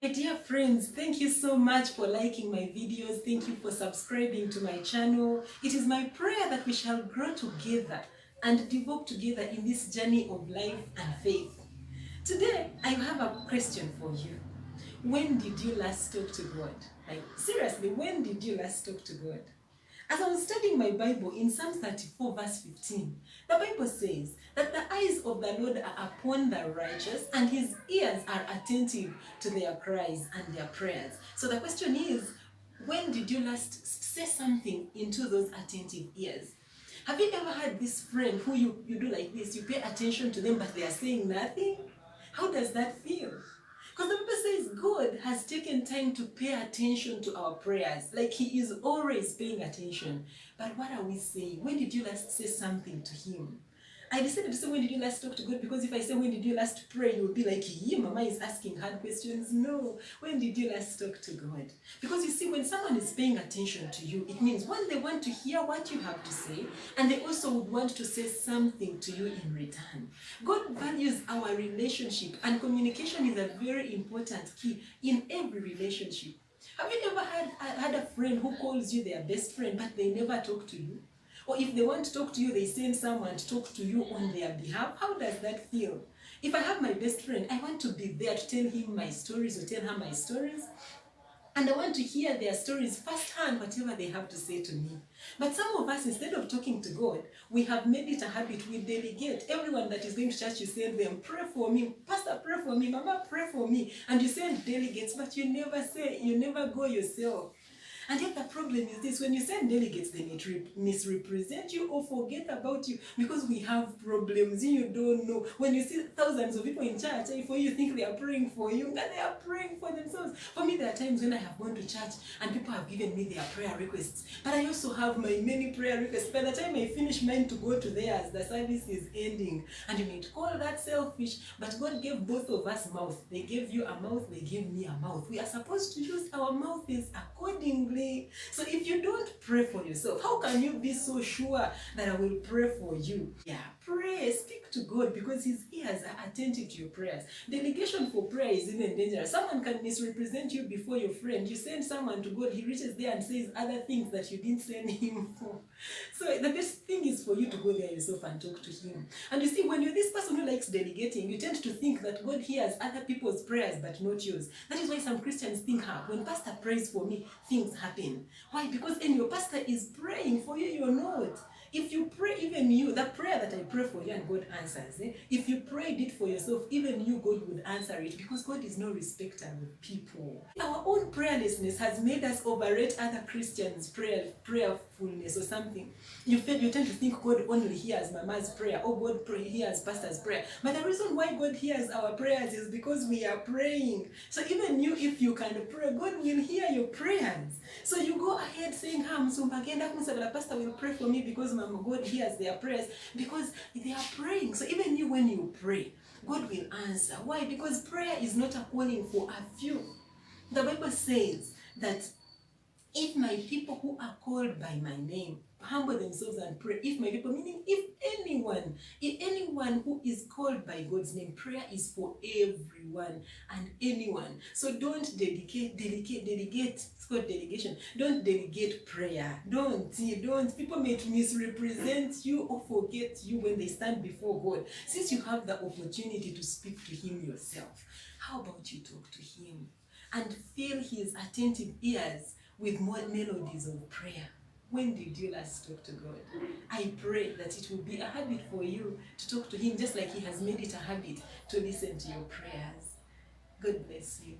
My dear friends, thank you so much for liking my videos. Thank you for subscribing to my channel. It is my prayer that we shall grow together and develop together in this journey of life and faith. Today, I have a question for you. When did you last talk to God? Like, seriously, when did you last talk to God? As I was studying my Bible in Psalm 34 verse 15, the Bible says that the eyes of the Lord are upon the righteous and his ears are attentive to their cries and their prayers. So the question is, when did you last say something into those attentive ears? Have you ever had this friend who you do like this, you pay attention to them but they are saying nothing? How does that feel? Because the Bible says God has taken time to pay attention to our prayers. Like he is always paying attention. But what are we saying? When did you last say something to him? I decided to say, when did you last talk to God? Because if I say, when did you last pray? You'll be like, yeah, Mama is asking hard questions. No. When did you last talk to God? Because you see, when someone is paying attention to you, it means one, they want to hear what you have to say, and they also would want to say something to you in return. God values our relationship, and communication is a very important key in every relationship. Have you ever had a friend who calls you their best friend, but they never talk to you? Or if they want to talk to you, they send someone to talk to you on their behalf. How does that feel? If I have my best friend, I want to be there to tell him my stories or tell her my stories. And I want to hear their stories firsthand, whatever they have to say to me. But some of us, instead of talking to God, we have made it a habit. We delegate. Everyone that is going to church, you send them, pray for me, Pastor, pray for me, Mama, pray for me. And you send delegates, but you never go yourself. And yet the problem is this: when you send delegates, they misrepresent you or forget about you because we have problems you don't know. When you see thousands of people in church, for you think they are praying for you, and they are praying for themselves. For me, there are times when I have gone to church and people have given me their prayer requests, but I also have my many prayer requests. By the time I finish mine to go to theirs, the service is ending. And you may call that selfish, but God gave both of us mouth. They gave you a mouth, they gave me a mouth. We are supposed to use our mouths accordingly. So if you don't pray for yourself, how can you be so sure that I will pray for you? Yeah, pray, speak to God, because his ears are attentive to your prayers. Delegation for prayer is even dangerous. Someone can misrepresent you before your friend. You send someone to God, he reaches there and says other things that you didn't send him for. So the best thing is for you to go there yourself and talk to him. And you see, when you're this person who likes delegating, you tend to think that God hears other people's prayers but not yours. That is why some Christians think, when pastor prays for me, things happen. Why? Because when your pastor is praying for you, you're not. If you pray, even you, the prayer that I pray for you and God answers, if you prayed it for yourself, even you, God would answer it, because God is no respecter of people. Our own prayerlessness has made us overrate other Christians' prayerfulness or something. You tend to think God only hears Mama's prayer, or God hears Pastor's prayer. But the reason why God hears our prayers is because we are praying. So even you, if you can pray, God will hear your prayers. So you go ahead saying, the pastor will pray for me because Mama, God hears their prayers, because they are praying. So even you, when you pray, God will answer. Why? Because prayer is not a calling for a few. The Bible says that if my people who are called by my name humble themselves and pray, if my people, meaning if anyone who is called by God's name, prayer is for everyone and anyone. So don't delegate, it's called delegation. Don't delegate prayer. Don't. People may misrepresent you or forget you when they stand before God. Since you have the opportunity to speak to him yourself, how about you talk to him and fill his attentive ears with more melodies of prayer? When did you last talk to God? I pray that it will be a habit for you to talk to him, just like he has made it a habit to listen to your prayers. God bless you.